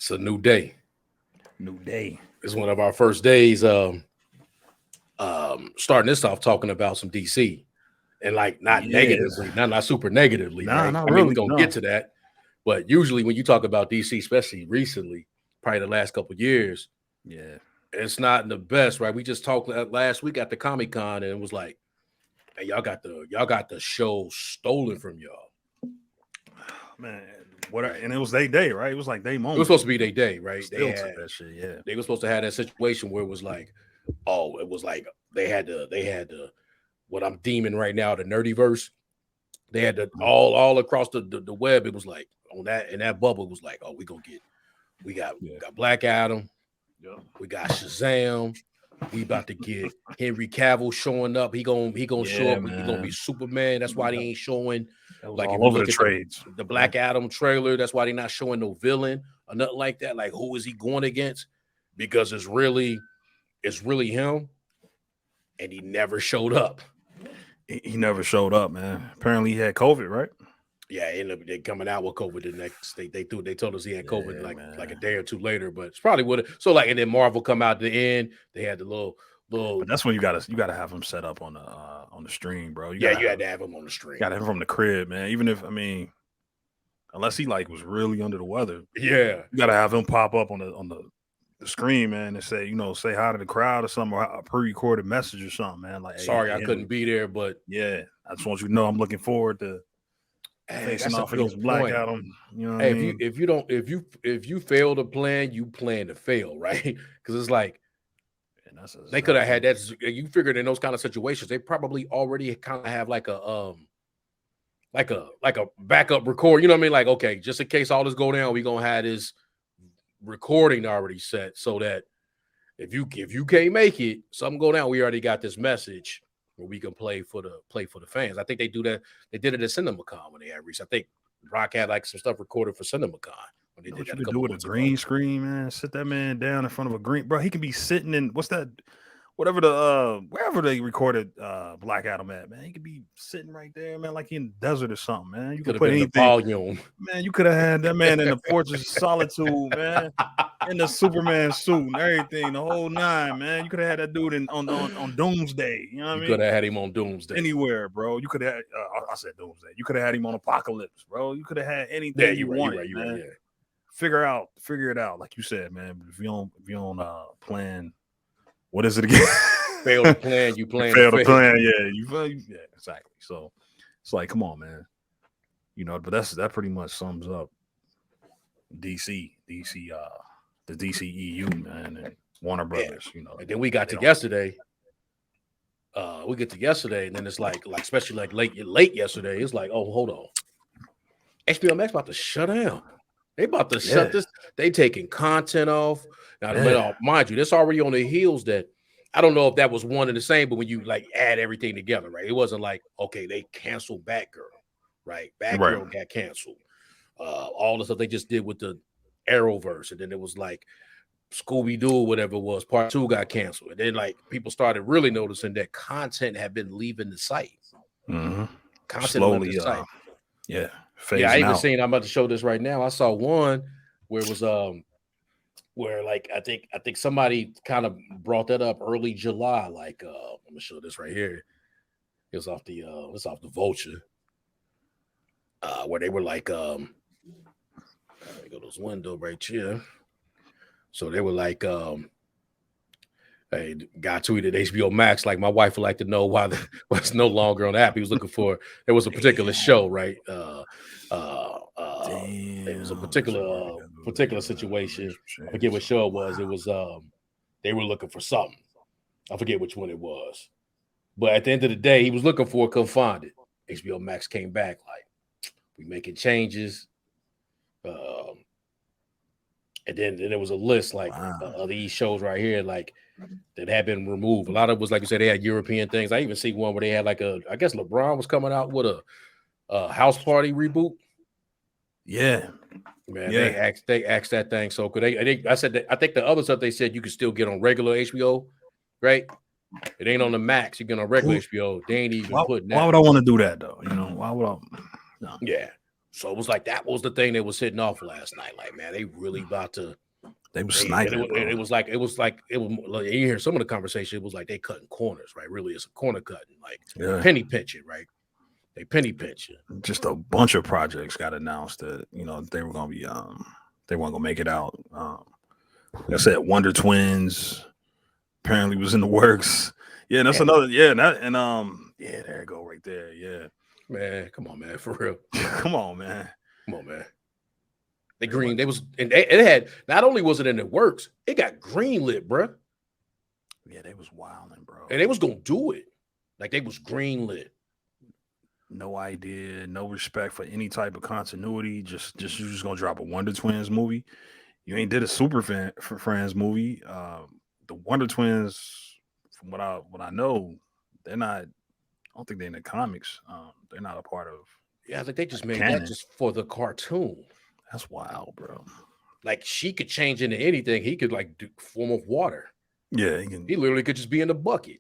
It's a new day. New day. It's one of our first days. Starting this off talking about some DC and like not Yes. negatively, not super negatively, Nah, right? not I mean, we're really. gonna No. get to that, but usually when you talk about DC, especially recently, probably the last couple of years, Yeah. it's not the best, right? We just talked last week at the Comic Con, and it was like, hey, y'all got the show stolen from y'all. Man, and it was their day, right? It was like their moment. It was supposed to be their day, right? Still took that shit, yeah. They were supposed to have that situation where it was like, oh, it was like they had the what I'm deeming right now the nerdyverse. They had the all across the web. It was like on that in that bubble. It was like, oh, we got Black Adam, we got Shazam. We about to get Henry Cavill showing up. He gonna show up. He gonna be Superman. That's why they ain't showing. Like all over the trades. The Black Adam trailer. That's why they not showing no villain or nothing like that. Like who is he going against? Because it's really him, and he never showed up. He never showed up, man. Apparently he had COVID, right? Yeah, they coming out with COVID the next. They told us he had COVID like a day or two later, but it's probably would have. So like, and then Marvel come out at the end. They had the little. But that's when you gotta have him set up on the stream, bro. You had to have him on the stream. Got him from the crib, man. Even if unless he like was really under the weather, you gotta have him pop up on the screen, man, and say say hi to the crowd or something, or a pre-recorded message or something, man. Like, sorry, I couldn't be there, but yeah, I just want you to know I'm looking forward to facing off against Black Adam. You know what I mean? If you fail to plan, you plan to fail, right? Because it's like they could have had that. You figured in those kind of situations, they probably already kind of have like a backup record. You know what I mean? Like, okay, just in case all this go down, we gonna have this recording already set so that if you can't make it, something go down, we already got this message where we can play for the fans. I think they do that. They did it at CinemaCon when they had reached. I think Rock had like some stuff recorded for CinemaCon when they did that. You could do with a green screen, man. Sit that man down in front of a green, bro. He can be sitting in wherever they recorded Black Adam at, man. He could be sitting right there, man, like in the desert or something, man. You could put anything. Volume. Man, you could have had that man in the Fortress of Solitude, man, in the Superman suit and everything, the whole nine, man. You could have had that dude on Doomsday. You know what I mean? You could have had him on Doomsday. Anywhere, bro. You could have. I said Doomsday. You could have had him on Apocalypse, bro. You could have had anything you wanted, man. Right. Figure it out, like you said, man. But if you don't plan, what is it again? Fail to plan, you plan. Fail to plan, yeah, exactly. So it's like, come on, man. But that pretty much sums up DC, the DCEU, man, and Warner Brothers. And then we got to yesterday. We get to yesterday, and then it's like especially like late yesterday. It's like, oh, hold on, HBO Max about to shut down. They about to shut this. They taking content off. Now, mind you, this already on the heels that I don't know if that was one and the same, but when you like add everything together, right? It wasn't like, okay, they canceled Batgirl, right? Batgirl got canceled. All the stuff they just did with the Arrowverse, and then it was like Scooby-Doo, whatever it was, part 2 got canceled. And then like people started really noticing that content had been leaving the site. Mm-hmm. Content slowly, the site. I even seen. I'm about to show this right now. I saw one where it was where like I think somebody kind of brought that up early July. Like I'm gonna show this right here. It's off the Vulture. Where they were like there go this window right here. So they were like hey, guy tweeted HBO Max, like my wife would like to know why it's no longer on the app. He was looking for, there was a particular show, right? It was a particular situation. I forget what show it was. It was they were looking for something. I forget which one it was. But at the end of the day, he was looking for it, couldn't find it. HBO Max came back like, we making changes. And then there was a list like of these shows right here, like that had been removed. A lot of it was like you said, they had European things. I even see one where they had like I guess LeBron was coming out with a house party reboot. Yeah, man. Yeah. They axed that thing. So could they? I said that, I think the other stuff they said you could still get on regular HBO, right? It ain't on the Max. You get on regular HBO. They ain't even putting that. Why would I want to do that though? Why would I? No. Yeah. So it was like that was the thing that was hitting off last night. Like, man, they really about to. They were sniping. It was like you hear some of the conversation. It was like they cutting corners, right? Really, it's a corner cutting, like penny pinching, right? They penny pinching. Just a bunch of projects got announced that they were gonna be they weren't gonna make it out. Like I said, Wonder Twins apparently was in the works. Yeah, and that's another. Yeah, there you go, right there. Yeah, man, come on, man, for real. Come on, man. It had not only was it in the works, it got greenlit, bro. Yeah, they was wilding, bro, and they was gonna do it. Like they was greenlit. No idea, no respect for any type of continuity. You're just gonna drop a Wonder Twins movie. You ain't did a Super Friends movie. The Wonder Twins, from what I know, they're not. I don't think they're in the comics. They're not a part of. Yeah, like they just made canon. That just for the cartoon. That's wild, bro. Like she could change into anything. He could like do form of water. Yeah, he literally could just be in the bucket.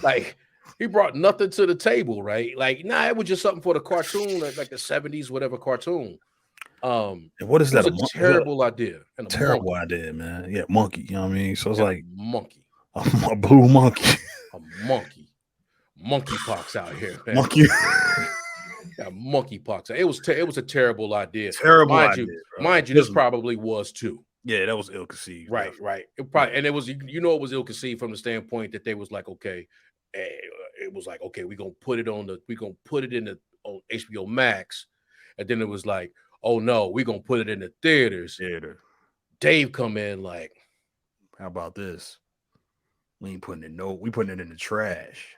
Like. He brought nothing to the table, right? Like, it was just something for the cartoon, like the 70s, whatever cartoon. And what is that? A terrible idea. And a terrible idea, man. Yeah, monkey. You know what I mean? So it's like monkey. A blue monkey. A monkey. Monkeypox out here, man. Monkey. Yeah, monkeypox. It was a terrible idea. Terrible idea. Mind you, this probably was too. Yeah, that was ill conceived. Right. It probably, and it was, it was ill conceived from the standpoint that they was like, okay. It was like, okay, we're gonna put it on HBO Max, and then it was like, oh no, we're gonna put it in the theaters. Dave come in like, how about this? We ain't putting it we putting it in the trash.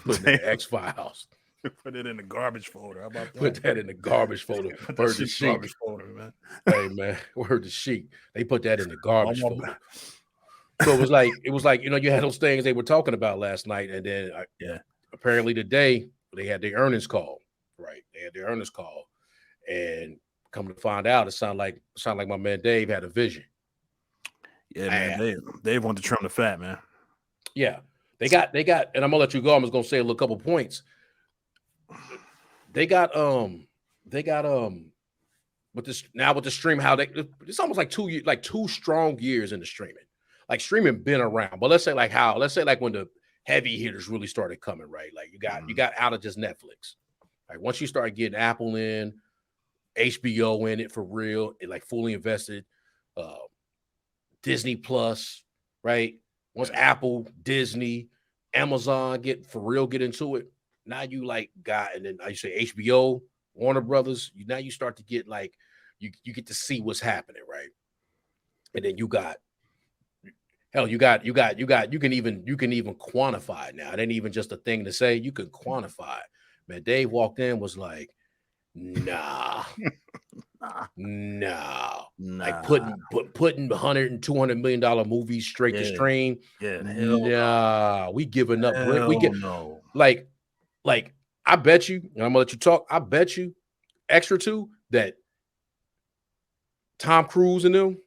Putting it in the X-Files. Put it in the garbage folder. How about that? Put that in the garbage folder. Word the sheet. Garbage folder, man. Hey man, word the sheet. They put that in the garbage folder. So it was like you had those things they were talking about last night, and then apparently today they had their earnings call, right? They had their earnings call, and come to find out, it sounded like my man Dave had a vision. Yeah, man, Dave wanted to trim the fat, man. Yeah, they got, and I'm gonna let you go. I'm just gonna say a little couple points. They got with the stream, how it's almost like 2 years, like 2 strong years in the streaming. Like streaming been around, but let's say like when the heavy hitters really started coming, right? Like you got out of just Netflix. Like once you start getting Apple in, HBO in it for real, it like fully invested, Disney Plus, right? Once Apple, Disney, Amazon get into it, now you like got, and then I say HBO, Warner Brothers, now you start to get like you get to see what's happening, right? And then you got. Hell, you can even quantify it now. It ain't even just a thing to say. You can quantify it. Man, Dave walked in, was like, nah. Like putting $100 and $200 million movies straight to stream. Yeah, nah, we giving up. No. Like I bet you, and I'm gonna let you talk. I bet you extra too that Tom Cruise and them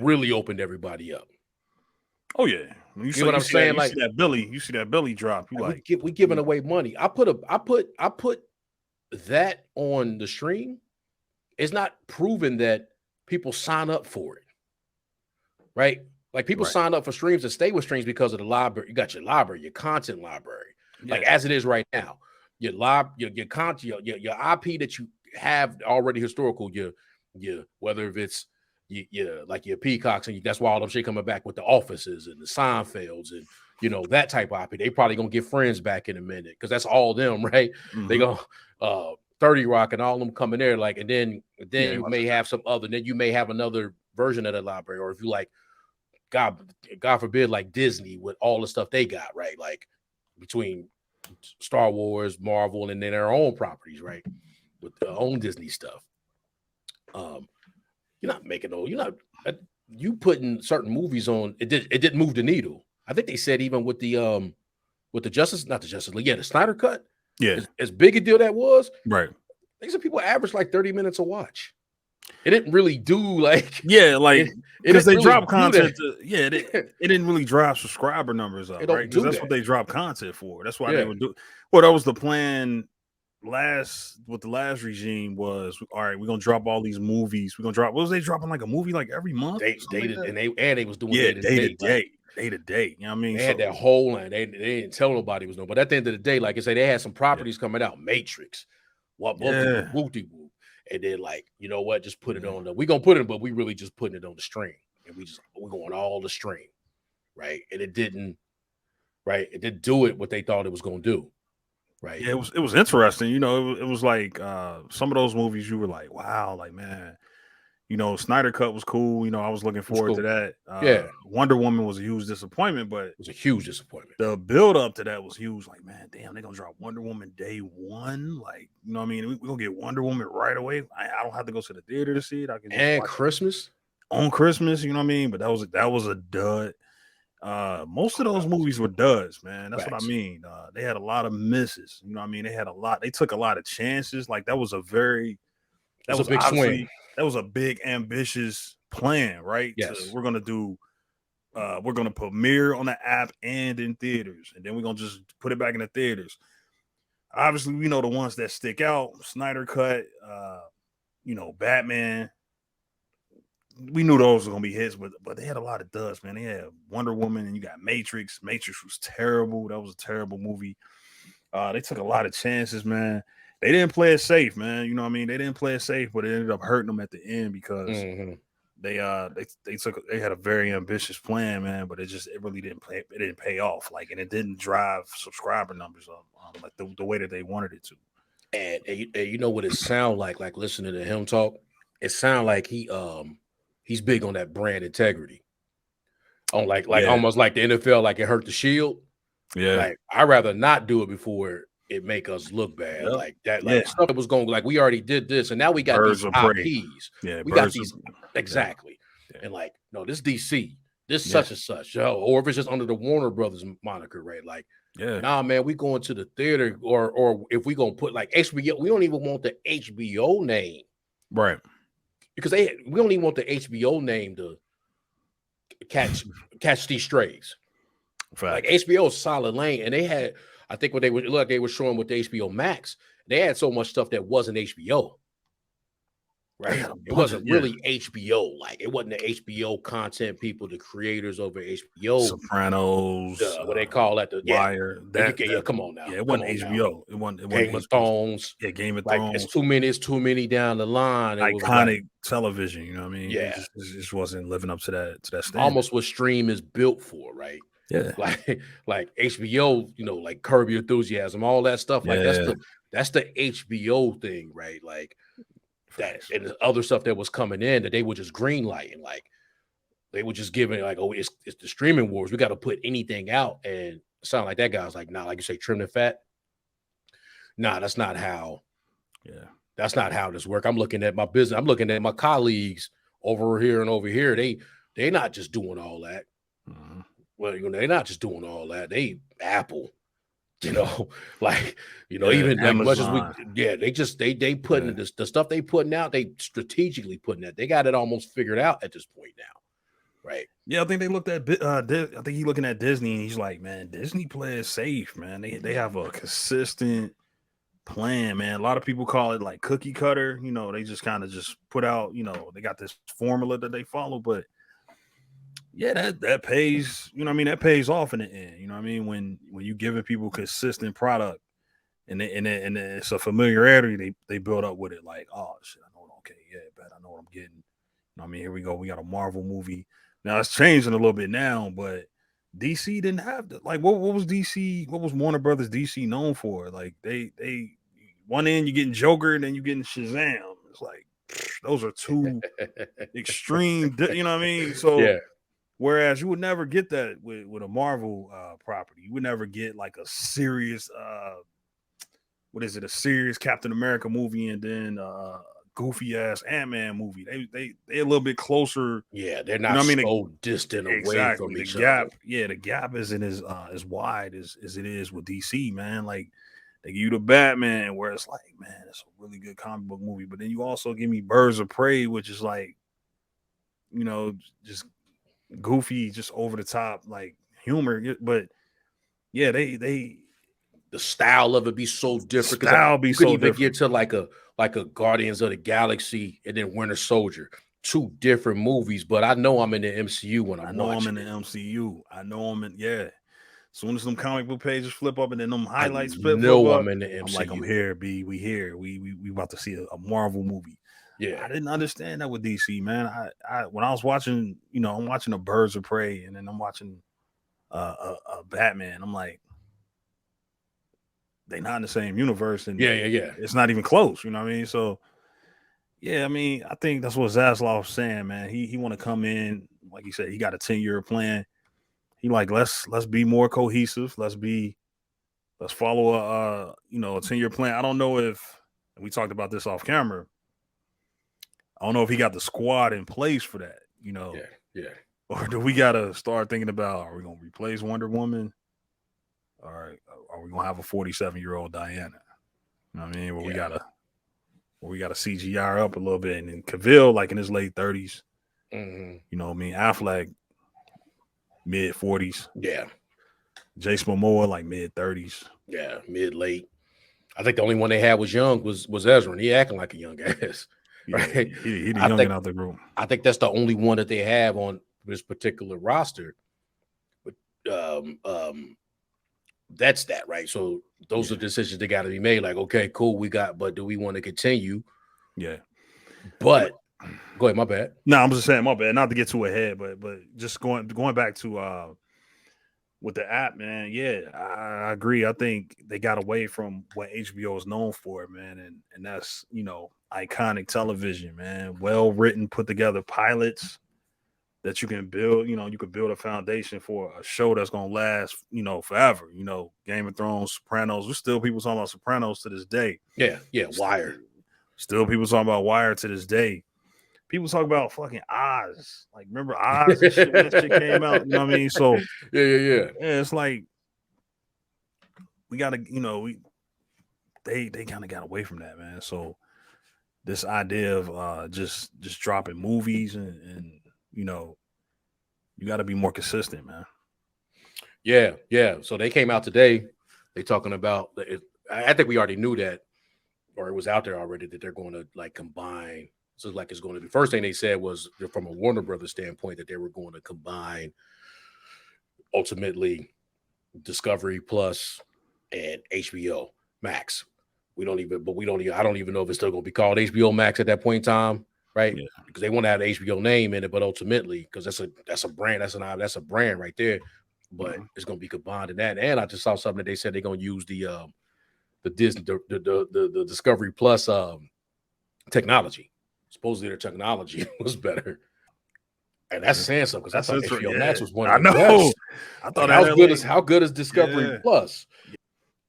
really opened everybody up. Oh yeah, you see what I'm saying? You see that Billy drop. We giving away money. I put that on the stream. It's not proven that people sign up for it, right? Like people sign up for streams and stay with streams because of the library. You got your library, your content library, like as it is right now. Your content, your IP that you have already historical. Your whether if it's like your Peacocks, and that's why all them shit coming back with the Offices and the Seinfelds and that type of IP. They probably gonna get Friends back in a minute because that's all them, right? Mm-hmm. They go 30 Rock and all them coming there, like, and then you may have some other. Then you may have another version of the library, or if you like, God forbid, like Disney with all the stuff they got, right? Like between Star Wars, Marvel, and then their own properties, right? With their own Disney stuff. You're not making you putting certain movies on. It didn't move the needle. I think they said even with the Justice League, the Snyder Cut. Yeah, as big a deal that was. Right. They said people average like 30 minutes a watch. It didn't really do like because they drop content. It didn't really drive subscriber numbers up, right? Because that's what they drop content for. That's why they would do. Well, that was the plan the last regime was, all right, we're gonna drop all these movies. We're gonna drop, what was they dropping, like a movie like every month? They Like did, that? and they was doing Yeah, day to day, like day to day. You know what I mean? they had that whole line. They didn't tell nobody it was no. But at the end of the day, like I say, they had some properties coming out, Matrix, what yeah, whoopty whoop, and then like you know what, just put it yeah. on the. We gonna put it, but we really just putting it on the stream, and we're going all the stream, right? And it didn't, right? It didn't do it what they thought it was gonna do, right? Yeah, it was interesting. You know, it was like some of those movies you were like, wow, like man, you know, Snyder Cut was cool. You know, I was looking It was forward to cool. that. Yeah, it Wonder Woman was a huge disappointment, but was a huge disappointment. the build up to that was huge. Like, man, damn, they're gonna drop Wonder Woman day one. Like, you know what I mean? We're gonna get Wonder Woman right away. I don't have to go to the theater to see it. I can just And watch Christmas, it on Christmas, you know what I mean? But that was a dud. Most of those movies were duds, man. That's what I facts. mean. They had a lot of misses. You know what I mean? They took a lot of chances. Like that was It was a big swing. that was a big ambitious plan, right? Yes, We're gonna premiere on the app and in theaters, and then we're gonna just put it back in the theaters. Obviously, we know the ones that stick out: Snyder Cut, you know, Batman. We knew those were gonna be hits, but they had a lot of duds, man. They had Wonder Woman, and you got Matrix. Matrix was terrible. That was a terrible movie. They took a lot of chances, man. They didn't play it safe, man. You know what I mean? They didn't play it safe, but it ended up hurting them at the end because they had a very ambitious plan, man, but it really didn't pay off, like, and it didn't drive subscriber numbers up like the way that they wanted it to. And you know what it sound like listening to him talk, it sound like he's big on that brand integrity, on like Yeah, almost like the NFL, like it hurt the shield. yeah, Like I'd rather not do it before it make us look bad, yep, like that, yeah. like stuff that was going, like we already did this, and now we got Birds these of prey. IPs, Yeah, we got birds these of yeah, exactly, yeah, and like no, this DC, this yeah, such and such, or if it's just under the Warner Brothers moniker, right? Like, yeah. nah, man, we going to the theater, or if we gonna put like HBO, we don't even want the HBO name Right. because we don't even want the HBO name to catch these strays. Like Facts. HBO is solid lane, and they had, I think, what they were showing with the HBO Max, they had so much stuff that wasn't HBO, They right? had a It bunch of wasn't really HBO, like it wasn't the HBO content people, the creators over HBO, Sopranos, what they call that, the Wire. come on now, Yeah, it come wasn't on now, HBO. It wasn't Game of HBO. Thrones, Yeah, Game of like Thrones. it's too many down the line. It was like, Iconic television, you know what I mean? yeah, It just wasn't living up to that standard. almost what stream is built for, right? Yeah. Like HBO, you know, like Curb Your Enthusiasm, all that stuff. Like Yeah. that's the HBO thing, right? Like that, Facts. and the other stuff that was coming in that they were just green lighting, like they were just giving like, oh, it's the streaming wars. We got to put anything out, and it sound like that guy's like, nah, like you say, trim the fat. Nah, that's not how. Yeah. That's not how this work. I'm looking at my business. I'm looking at my colleagues over here and over here. They're not just doing all that. Mm-hmm. Well, you know, they're not just doing all that. They Apple, you know, like, you know, Yeah, even like much as we, Amazon. yeah, they putting the stuff they putting out, they strategically putting that. They got it almost figured out at this point now, right? Yeah, I think they looked at I think he's looking at Disney and he's like, man, Disney plays safe, man. They have a consistent plan, man. A lot of people call it like cookie cutter, you know, they just kind of just put out, you know, they got this formula that they follow, but yeah, that pays, you know what I mean? That pays off in the end. You know what I mean? When you giving people consistent product and it's a familiarity they build up with it, like, oh shit, I know, okay, yeah, bet I know what I'm getting. You know what I mean? Here we go. We got a Marvel movie. Now it's changing a little bit now, but DC didn't have the, like, what was DC, what was Warner Brothers DC known for? Like they one end you're getting Joker and then you're getting Shazam. It's like those are two extreme, you know what I mean? So Yeah. whereas you would never get that with a Marvel property. You would never get like a serious what is it, a serious Captain America movie and then goofy ass Ant-Man movie. They a little bit closer. Yeah, they're You know not what I mean? so distant away Exactly. from The each other. gap, yeah, the gap isn't as wide as it is with DC, man. Like they give you the Batman, where it's like, man, it's a really good comic book movie. But then you also give me Birds of Prey, which is like, you know, just goofy, just over the top, like humor. But yeah, the style of it be so different. Style be you so could even different. get to like a Guardians of the Galaxy and then Winter Soldier. 2 different movies, but I know I'm in the MCU when I'm watching. I'm in the MCU. I know I'm in, yeah. As soon as them comic book pages flip up and then them highlights flip up, I'm in the MCU. I'm like, I'm here, B. We here. We about to see a Marvel movie. Yeah. I didn't understand that with DC, man. I when I was watching, I'm watching a Birds of Prey and then I'm watching a Batman. I'm like, they not in the same universe, and yeah. It's not even close. You know what I mean? So yeah, I mean, I think that's what Zaslav was saying, man. He want to come in, like he said, he got a 10-year plan. He like, let's be more cohesive. Let's follow a 10-year plan. I don't know if we talked about this off camera. I don't know if he got the squad in place for that, Yeah. Or do we gotta start thinking about, are we gonna replace Wonder Woman? Or are we gonna have a 47-year-old Diana? You know what I mean? Where we gotta CGI up a little bit, and then Cavill like in his late 30s. Mm-hmm. You know what I mean? Affleck mid 40s. Yeah. Jason Momoa like mid 30s. Yeah, mid late. I think the only one they had was young was Ezra, and he acting like a young ass. Right? Yeah, he the youngin' out the group. I think that's the only one that they have on this particular roster. But that's that, right? So those are decisions that got to be made. Like, okay, cool, but do we want to continue? Yeah. But go ahead, my bad. No, I'm just saying, my bad. Not to get too ahead, but just going back to with the app, man. Yeah, I agree. I think they got away from what HBO is known for, man, and that's iconic television, man. Well written, put together pilots that you can build. You could build a foundation for a show that's gonna last, forever. Game of Thrones, Sopranos. There's still people talking about Sopranos to this day. Yeah, Wire. Still people talking about Wire to this day. People talk about fucking Oz. Like, remember Oz and shit when that shit came out? You know what I mean? So yeah. It's like we gotta, they kind of got away from that, man. So this idea of just dropping movies and you got to be more consistent, man. Yeah. So they came out today. They talking about I think we already knew that, or it was out there already, that they're going to like combine. So like it's going to be, first thing they said was from a Warner Brothers standpoint that they were going to combine ultimately Discovery Plus and HBO Max. I don't even know if it's still going to be called HBO Max at that point in time, right? Yeah. Because they want to have the HBO name in it, but ultimately, because that's a brand, that's a brand right there. But it's going to be combined in that. And I just saw something that they said they're going to use the Disney, the Discovery Plus technology. Supposedly their technology was better. And that's saying something, because I thought HBO Max was one of the best. I thought how good is Discovery Plus?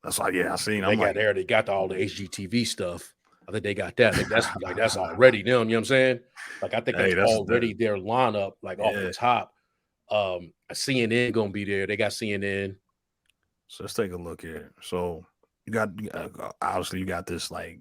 That's like, I seen. They got all the HGTV stuff. I think they got that. I think that's already them. You know what I'm saying? Like, I think that's already their lineup, like off the top. CNN gonna be there. They got CNN. So let's take a look here. So you got obviously you got this, like,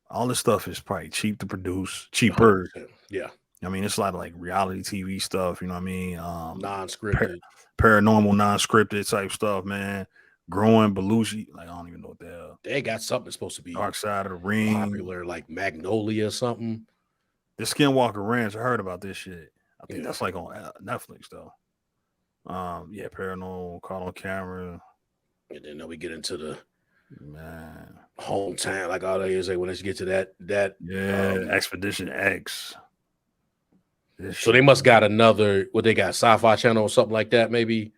all this stuff is probably cheap to produce, cheaper. 100%. Yeah. I mean, it's a lot of like reality TV stuff, you know what I mean? Non-scripted. Paranormal, non-scripted type stuff, man. Growing Belushi, like, I don't even know what the hell. They got something that's supposed to be Dark Side of the Ring, popular, like Magnolia or something. The Skinwalker Ranch, I heard about this shit. I think that's like on Netflix though. Paranormal, Caught on Camera. And then we get into the hometown, like all they say when let's get to that Expedition X. So they must got another, what they got, Sci-Fi Channel or something like that, maybe.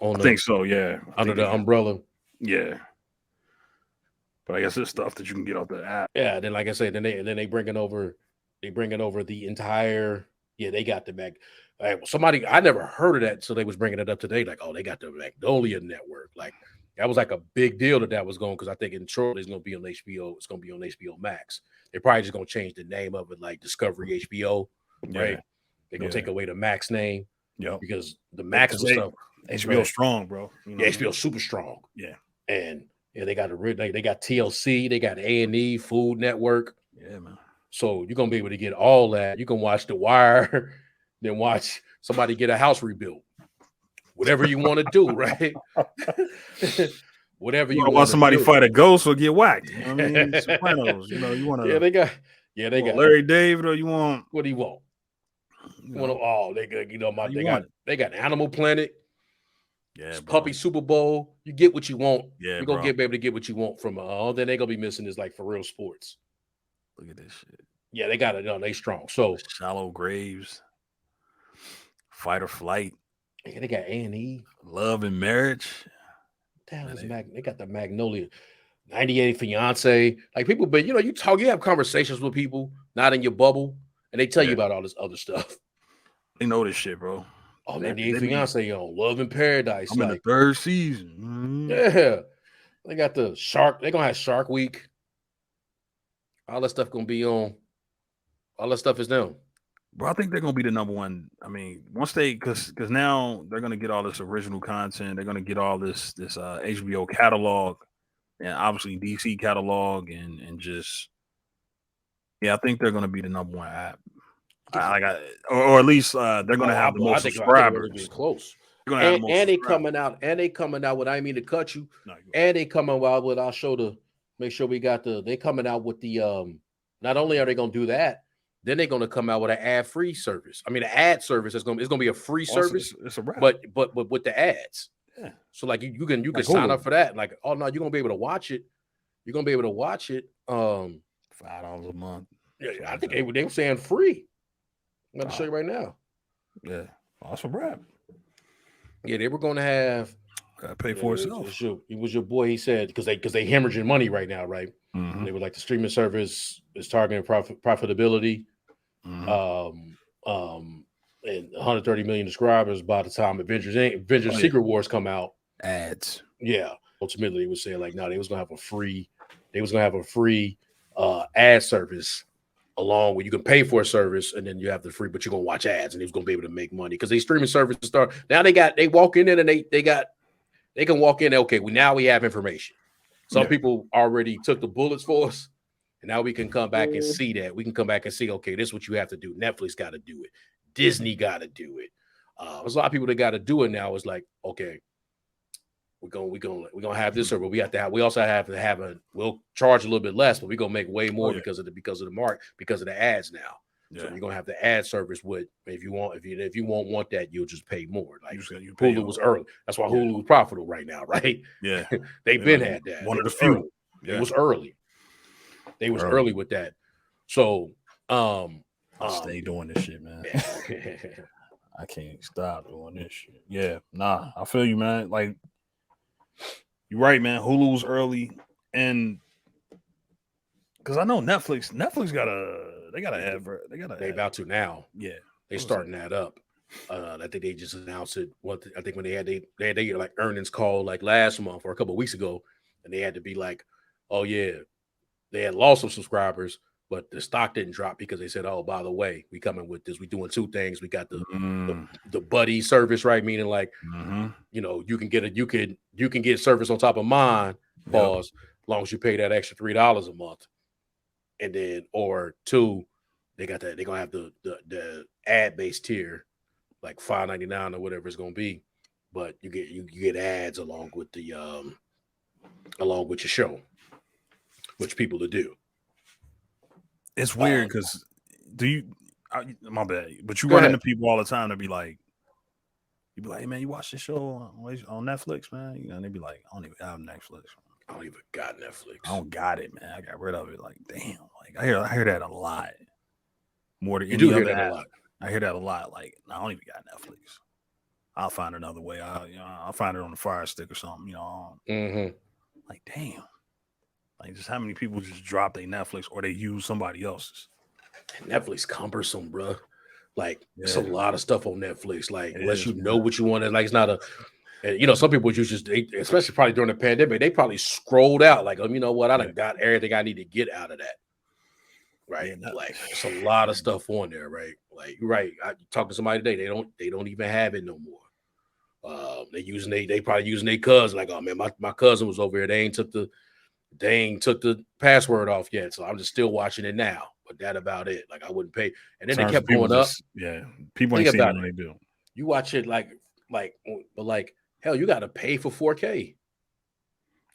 I think so, yeah. Under the umbrella. Yeah. But I guess it's stuff that you can get off the app. Yeah, then like I said, then they bringing over the entire, they got the back. Somebody, I never heard of that, so they was bringing it up today, like, oh, they got the Magnolia Network. Like, that was like a big deal that was going, because I think in shortly it's going to be on HBO. It's going to be on HBO Max. They're probably just going to change the name of it, like Discovery HBO, right? They're going to take away the Max name. Yeah. Because the Max and stuff. HBO strong, bro. HBO super strong. Yeah. And they got they got TLC, they got A&E, Food Network. Yeah, man. So you're gonna be able to get all that. You can watch The Wire, then watch somebody get a house rebuilt. Whatever you want to do, right? whatever You you want to want watch to somebody do. fight a ghost or get whacked. You know what I mean? Sopranos. You know, you want to. Yeah, they got Larry David, or you want what do you want? you know, They got they got Animal Planet. Yeah, Puppy Super Bowl. You get what you want. Yeah, You're gonna be able to get what you want from then they're gonna be missing is like for real sports. Look at this shit. Yeah, they got it. No, they strong. So Shallow Graves, Fight or Flight. Yeah, they got A&E. Love and Marriage. What the hell is they got the Magnolia 98 Fiance. Like people, but you have conversations with people not in your bubble, and they tell you about all this other stuff. They know this shit, bro. Oh, 98 Fiance on Love in Paradise. I'm in the third season. Mm-hmm. Yeah. They got the Shark. They're gonna have Shark Week. All that stuff gonna be on. All that stuff is them. Bro, I think they're gonna be the number one. I mean, once because now they're gonna get all this original content. They're gonna get all this HBO catalog, and obviously DC catalog, and just I think they're gonna be the number one app. Or at least they're gonna have the most subscribers. They're close. And they coming out. What I mean to cut you. And they coming out with. I'll show make sure we got they coming out with the. Not only are they gonna do that, then they're gonna come out with an ad-free service. I mean, an ad service it's gonna be a free service. It's a wrap. But with the ads. Yeah. So like you can like sign up for that. Like, oh no, you're gonna be able to watch it. You're gonna be able to watch it. $5 a month. Yeah, I think they were saying free. I'm going to show you right now. Yeah, awesome rap. Yeah, they were going to have. Gotta pay for itself. It was your boy. He said because they hemorrhaging money right now, right? Mm-hmm. They were like the streaming service is targeting profitability. Mm-hmm. And 130 million subscribers by the time Avengers Secret Wars come out. Ads. Yeah. Ultimately, it was saying like, no, they was gonna have a free ad service. Along with you can pay for a service and then you have the free, but you're gonna watch ads and he's gonna be able to make money because these streaming services start now. They walk in and they can walk in. Okay, now we have information. Some people already took the bullets for us, and now we can come back and see that. We can come back and see, okay, this is what you have to do. Netflix got to do it. Disney got to do it. There's a lot of people that got to do it now. It's like, okay, we're gonna have this, or we also have to have we'll charge a little bit less, but we're gonna make way more because of the ads now. Yeah. So you're gonna have the ad service with if you won't want that, you'll just pay more. Like Hulu was early. That's why Hulu was profitable right now, right? Yeah. They've been had that. One of the few. It was early. They was early with that. So I stay doing this shit, man. I can't stop doing this shit. Yeah, nah, I feel you, man. Like you're right, man. Hulu's early, and because I know Netflix they about to now. Yeah, they starting that up. I think they just announced it. I think when they had like earnings call like last month or a couple of weeks ago, and they had to be like, oh yeah, they had lost some subscribers, but the stock didn't drop because they said, oh, by the way, we coming with this. We doing two things. We got the buddy service, right? Meaning like, you can get service on top of mine, as long as you pay that extra $3 a month. And then, or two, they got that. They're gonna have the ad based tier, like $5.99 or whatever it's gonna be, but you get ads along with your show, which people to do. It's weird because my bad, but you run into people all the time to be like, hey man, you watch this show on Netflix, man? And they be like, I don't even have Netflix. I don't even got Netflix. I don't got it, man. I got rid of it. Like, damn. Like I hear that a lot. More than any other app. I hear that a lot. Like, I don't even got Netflix. I'll find another way. I'll find it on the Fire Stick or something. Like, damn. Like, just how many people just drop their Netflix or they use somebody else's? Netflix cumbersome, bro. Like, it's a lot of stuff on Netflix. Like, unless you know what you want, and like, it's not a. Some people especially probably during the pandemic, they probably scrolled out like, you know what, I done got everything I need to get out of that. Right. Like it's a lot of stuff on there, right? Like you're right. I talked to somebody today. They don't even have it no more. They probably using their cousin, like, oh man, my cousin was over here. They ain't took the password off yet. So I'm just still watching it now. But that about it. Like I wouldn't pay. And then they kept going up. People ain't seen it when they do. You watch it like hell, you got to pay for 4K.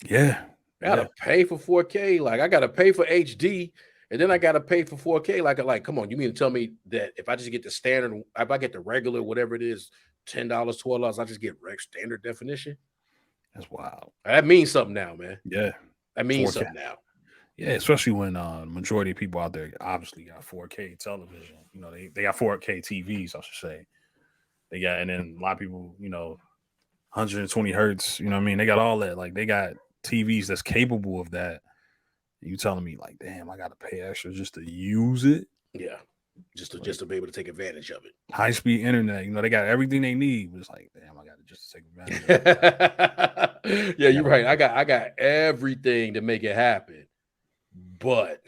Yeah. I gotta pay for 4K. Like I gotta pay for HD, and then I gotta pay for 4K. Like, come on, you mean to tell me that if I just get the standard, if I get the regular, whatever it is, $10, $12, I just get standard definition? That's wild. That means something now, man. Yeah. That means 4K. something now. Yeah, especially when the majority of people out there obviously got 4K television. You know, they got 4K TVs, I should say. They got, and then a lot of people, 120 hertz. You know what I mean? They got all that. Like they got TVs that's capable of that. You telling me like, damn, I got to pay extra just to use it? Yeah, just to be able to take advantage of it. High speed internet. You know, they got everything they need. But it's like, damn, I got to just take advantage of it. Yeah, you're right. I got everything to make it happen, but